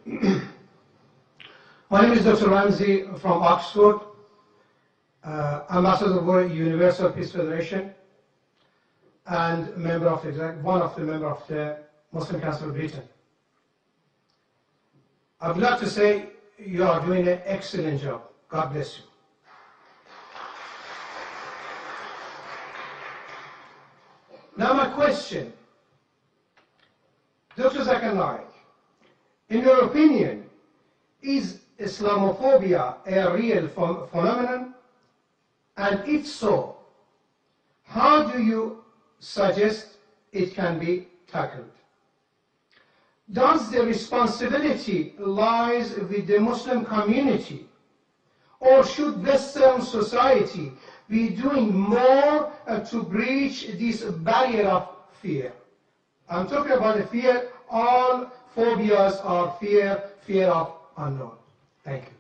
My name is Dr. Ramsey from Oxford, Ambassador of the Universal Peace Federation, and member of one of the members of the Muslim Council of Britain. I would like to say you are doing an excellent job. God bless you. Now my question, Dr. Zakir Naik, in your opinion, is Islamophobia a real phenomenon? And if so, how do you suggest it can be tackled? Does the responsibility lies with the Muslim community, or should Western society be doing more to breach this barrier of fear? I'm talking about the fear. All phobias are fear of unknown. Thank you.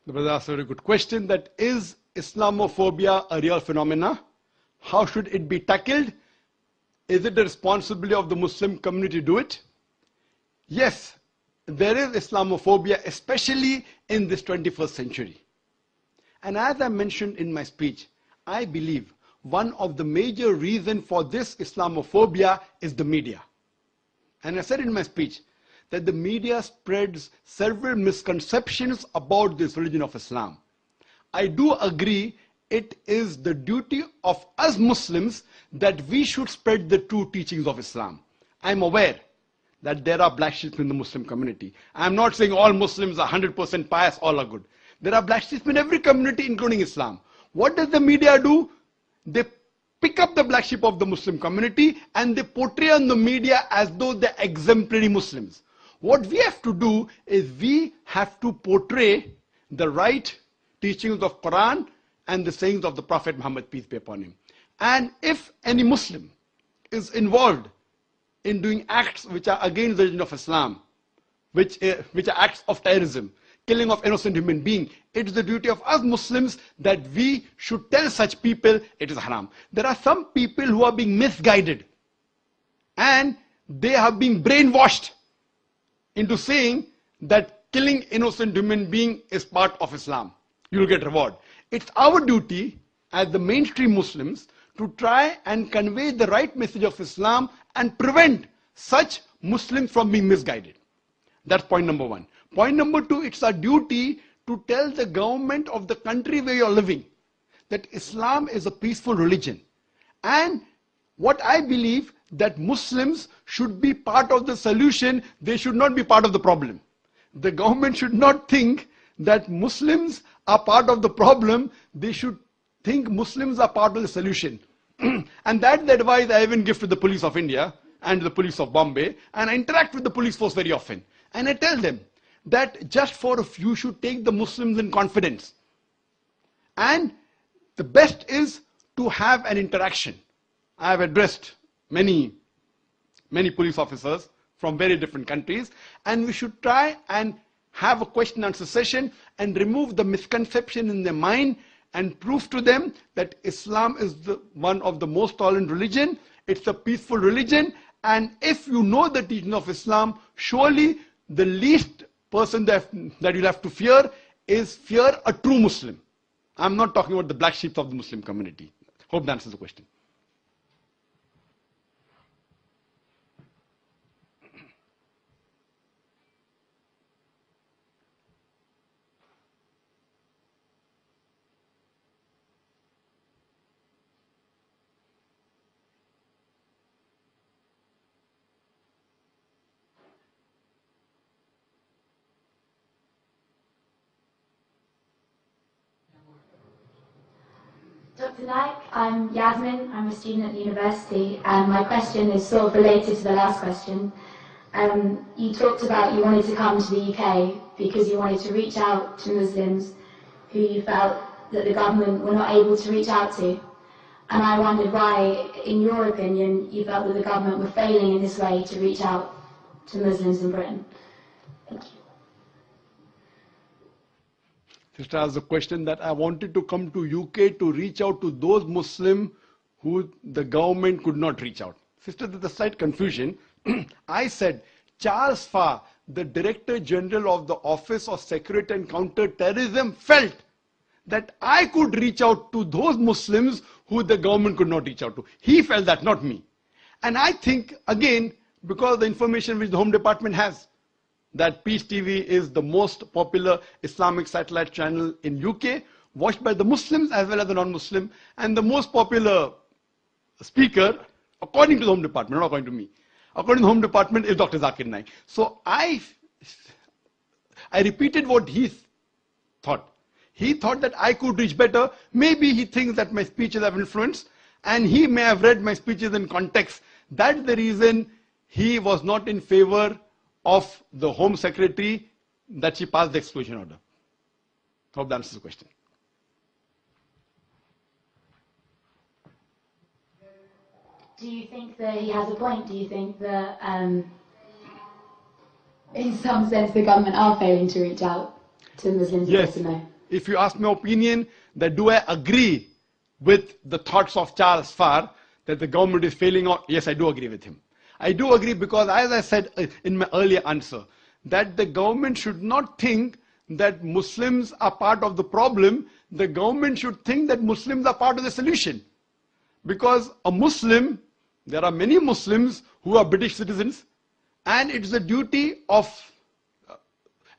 The brother asked a very good question, that is Islamophobia a real phenomena? How should it be tackled? Is it the responsibility of the Muslim community to do it? Yes, there is Islamophobia, especially in this 21st century. And as I mentioned in my speech, I believe one of the major reasons for this Islamophobia is the media. And I said in my speech that the media spreads several misconceptions about this religion of Islam. I do agree it is the duty of us Muslims that we should spread the true teachings of Islam. I'm aware that there are black sheep in the Muslim community. I'm not saying all Muslims are 100% pious, all are good. There are black sheep in every community, including Islam. What does the media do? They pick up the black sheep of the Muslim community and they portray on the media as though they're exemplary Muslims. What we have to do is we have to portray the right teachings of Quran and the sayings of the Prophet Muhammad, peace be upon him. And if any Muslim is involved in doing acts which are against the religion of Islam, which are acts of terrorism, killing of innocent human beings, it is the duty of us Muslims that we should tell such people it is haram. There are some people who are being misguided and they have been brainwashed into saying that killing innocent human being is part of Islam. You will get reward. It's our duty as the mainstream Muslims to try and convey the right message of Islam and prevent such Muslims from being misguided. That's point number one. Point number two, it's our duty to tell the government of the country where you're living that Islam is a peaceful religion. And what I believe that Muslims should be part of the solution, they should not be part of the problem. The government should not think that Muslims are part of the problem, they should think Muslims are part of the solution. And that's the advice I even give to the police of India and the police of Bombay, and I interact with the police force very often. And I tell them that just for a few should take the Muslims in confidence. And the best is to have an interaction. I have addressed many police officers from very different countries, and we should try and have a question and answer session and remove the misconception in their mind and prove to them that Islam is one of the most tolerant religion, it's a peaceful religion, and if you know the teaching of Islam, surely the least person that you'll have to fear is fear a true Muslim. I'm not talking about the black sheep of the Muslim community. Hope that answers the question. Dr. Naik, I'm Yasmin, I'm a student at the university, and my question is sort of related to the last question. You talked about you wanted to come to the UK because you wanted to reach out to Muslims who you felt that the government were not able to reach out to. And I wondered why, in your opinion, you felt that the government were failing in this way to reach out to Muslims in Britain. Thank you. Sister asked the question that I wanted to come to UK to reach out to those Muslims who the government could not reach out. Sister, there's a slight confusion. I said Charles Farr, the Director General of the Office of Security and Counter-Terrorism felt that I could reach out to those Muslims who the government could not reach out to. He felt that, not me. And I think, again, because of the information which the Home Department has, that Peace TV is the most popular Islamic satellite channel in UK, watched by the Muslims as well as the non-Muslim, and the most popular speaker, according to the Home Department, not according to me, according to the Home Department, is Dr. Zakir Naik. So I repeated what he thought. He thought that I could reach better. Maybe he thinks that my speeches have influence, and he may have read my speeches in context. That's the reason he was not in favor of the Home Secretary that she passed the exclusion order. Hope that answers the question. Do you think that he has a point? Do you think that, in some sense, the government are failing to reach out to Muslims? Yes. If you ask my opinion, that do I agree with the thoughts of Charles Farr that the government is failing out? Yes, I do agree with him. I do agree because, as I said in my earlier answer, that the government should not think that Muslims are part of the problem. The government should think that Muslims are part of the solution. Because a Muslim, there are many Muslims who are British citizens, and it's the duty of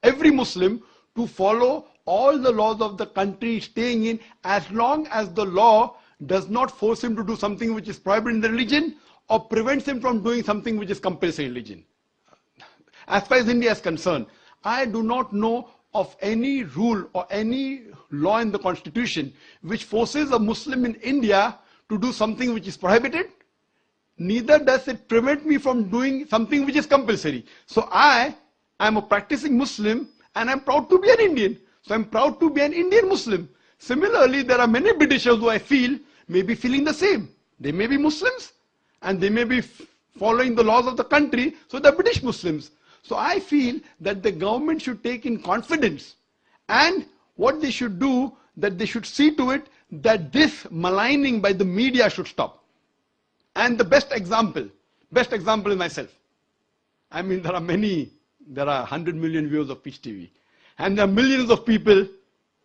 every Muslim to follow all the laws of the country staying in, as long as the law does not force him to do something which is prohibited in the religion or prevents him from doing something which is compulsory in religion. As far as India is concerned, I do not know of any rule or any law in the constitution which forces a Muslim in India to do something which is prohibited. Neither does it prevent me from doing something which is compulsory. So I am a practicing Muslim and I'm proud to be an Indian. So I'm proud to be an Indian Muslim. Similarly, there are many Britishers who I feel may be feeling the same. They may be Muslims and they may be following the laws of the country, so they're British Muslims. So I feel that the government should take in confidence, and what they should do, that they should see to it that this maligning by the media should stop. And the best example is myself. I mean, there are 100 million viewers of Peace TV. And there are millions of people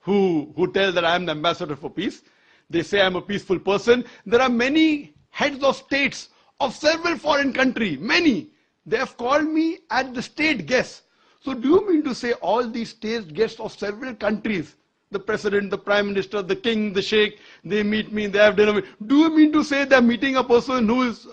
who tell that I am the ambassador for peace. They say I'm a peaceful person. There are many heads of states of several foreign countries, many. They have called me as the state guest. So do you mean to say all these state guests of several countries, the president, the prime minister, the king, the sheikh, they meet me, they have dinner. Do you mean to say they're meeting a person who is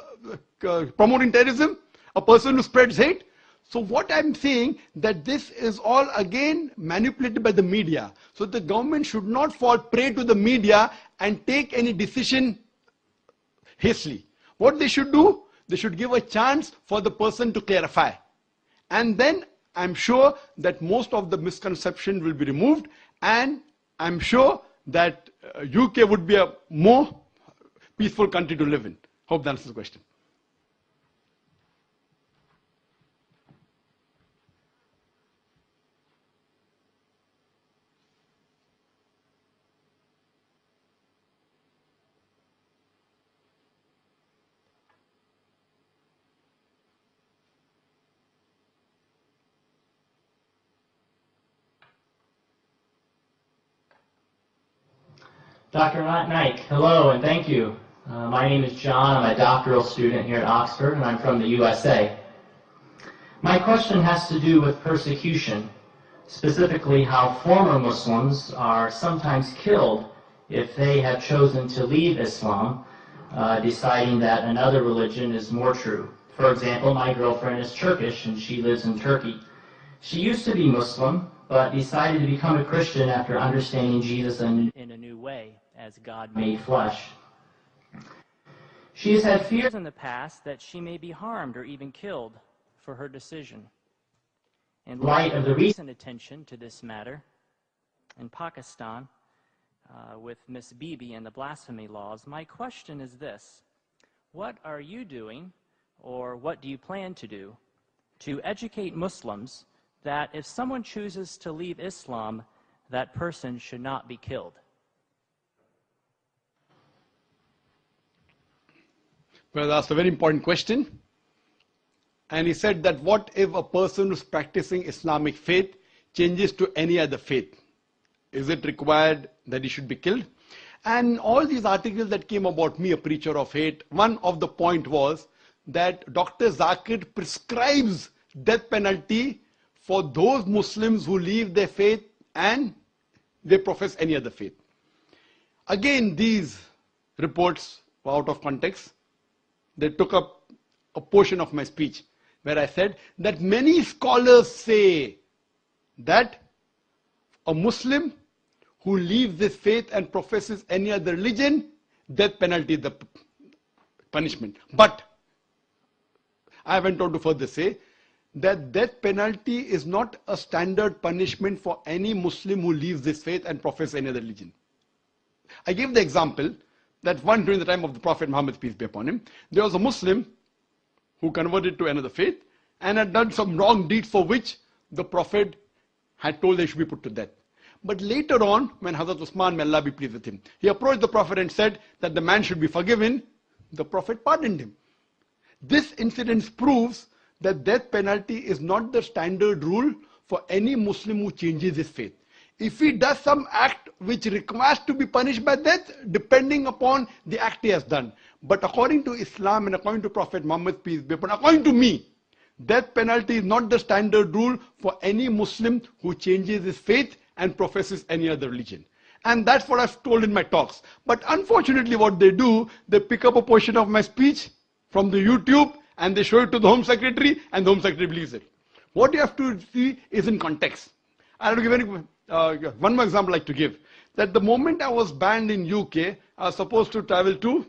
promoting terrorism? A person who spreads hate? So what I'm saying, that this is all again manipulated by the media. So the government should not fall prey to the media and take any decision hastily. What they should do, they should give a chance for the person to clarify. And then I'm sure that most of the misconception will be removed, and I'm sure that UK would be a more peaceful country to live in. Hope that answers the question. Dr. Naik, hello and thank you. My name is John. I'm a doctoral student here at Oxford, and I'm from the USA. My question has to do with persecution, specifically how former Muslims are sometimes killed if they have chosen to leave Islam, deciding that another religion is more true. For example, my girlfriend is Turkish and she lives in Turkey. She used to be Muslim, but decided to become a Christian after understanding Jesus in a new way, as God made flesh. She has had fears in the past that she may be harmed or even killed for her decision. In light of the recent attention to this matter in Pakistan with Miss Bibi and the blasphemy laws, my question is this: what are you doing, or what do you plan to do, to educate Muslims that if someone chooses to leave Islam, that person should not be killed? Well, that's a very important question. And he said that what if a person who's practicing Islamic faith changes to any other faith? Is it required that he should be killed? And all these articles that came about me, a preacher of hate, one of the point was that Dr. Zakir prescribes death penalty for those Muslims who leave their faith and they profess any other faith. Again, these reports were out of context. They took up a portion of my speech where I said that many scholars say that a Muslim who leaves this faith and professes any other religion, death penalty is the punishment. But I went on to further say that death penalty is not a standard punishment for any Muslim who leaves this faith and professes any other religion. I gave the example that one during the time of the Prophet Muhammad, peace be upon him, there was a Muslim who converted to another faith and had done some wrong deeds for which the Prophet had told they should be put to death. But later on, when Hazrat Usman, may Allah be pleased with him, he approached the Prophet and said that the man should be forgiven. The Prophet pardoned him. This incident proves that death penalty is not the standard rule for any Muslim who changes his faith. If he does some act which requires to be punished by death, depending upon the act he has done. But according to Islam and according to Prophet Muhammad, peace be upon him, according to me, death penalty is not the standard rule for any Muslim who changes his faith and professes any other religion. And that's what I've told in my talks. But unfortunately what they do, they pick up a portion of my speech from the YouTube and they show it to the Home Secretary and the Home Secretary believes it. What you have to see is in context. I'll give one more example I'd like to give. That the moment I was banned in UK, I was supposed to travel to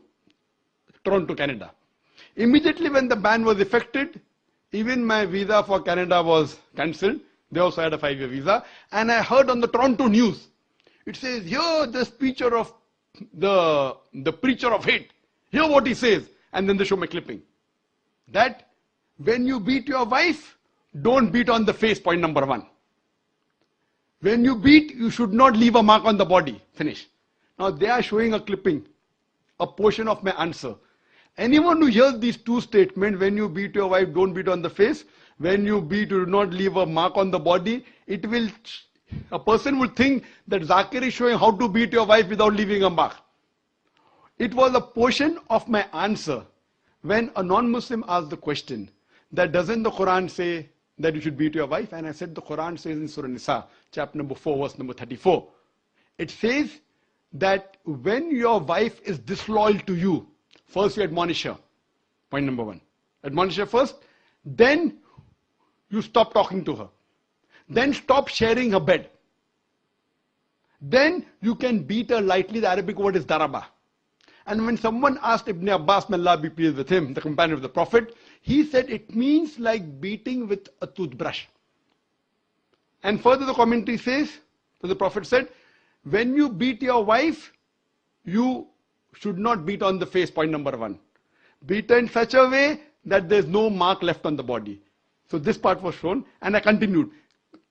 Toronto, Canada. Immediately when the ban was effected, even my visa for Canada was cancelled. They also had a 5-year visa. And I heard on the Toronto news, it says, here the preacher of hate. Hear what he says. And then they show my clipping. That when you beat your wife, don't beat on the face, point number 1. When you beat, you should not leave a mark on the body. Finish. Now they are showing a clipping, a portion of my answer. Anyone who hears these two statements, when you beat your wife, don't beat on the face. When you beat, do not leave a mark on the body. A person will think that Zakir is showing how to beat your wife without leaving a mark. It was a portion of my answer when a non-Muslim asked the question that doesn't the Quran say that you should beat your wife? And I said the Quran says in Surah Nisa, chapter number 4, verse number 34. It says that when your wife is disloyal to you, first you admonish her. Point number 1. Admonish her first. Then you stop talking to her. Then stop sharing her bed. Then you can beat her lightly. The Arabic word is daraba. And when someone asked Ibn Abbas, may Allah be pleased with him, the companion of the Prophet, he said it means like beating with a toothbrush. And further the commentary says, so the Prophet said, when you beat your wife, you should not beat on the face, point number 1. Beat her in such a way that there's no mark left on the body. So this part was shown, and I continued.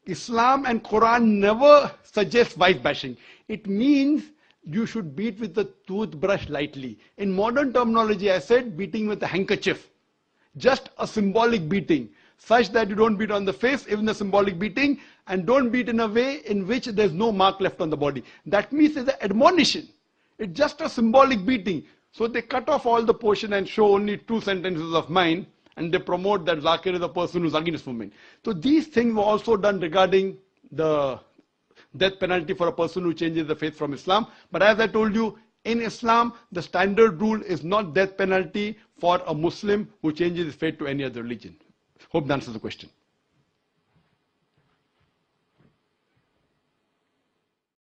Islam and Quran never suggest wife bashing. It means you should beat with the toothbrush lightly. In modern terminology, I said beating with a handkerchief. Just a symbolic beating, such that you don't beat on the face, even the symbolic beating, and don't beat in a way in which there's no mark left on the body. That means it's an admonition. It's just a symbolic beating. So they cut off all the portion and show only 2 sentences of mine, and they promote that Zakir is a person who's against women. So these things were also done regarding the death penalty for a person who changes the faith from Islam. But as I told you, in Islam, the standard rule is not death penalty for a Muslim who changes his faith to any other religion. Hope that answers the question.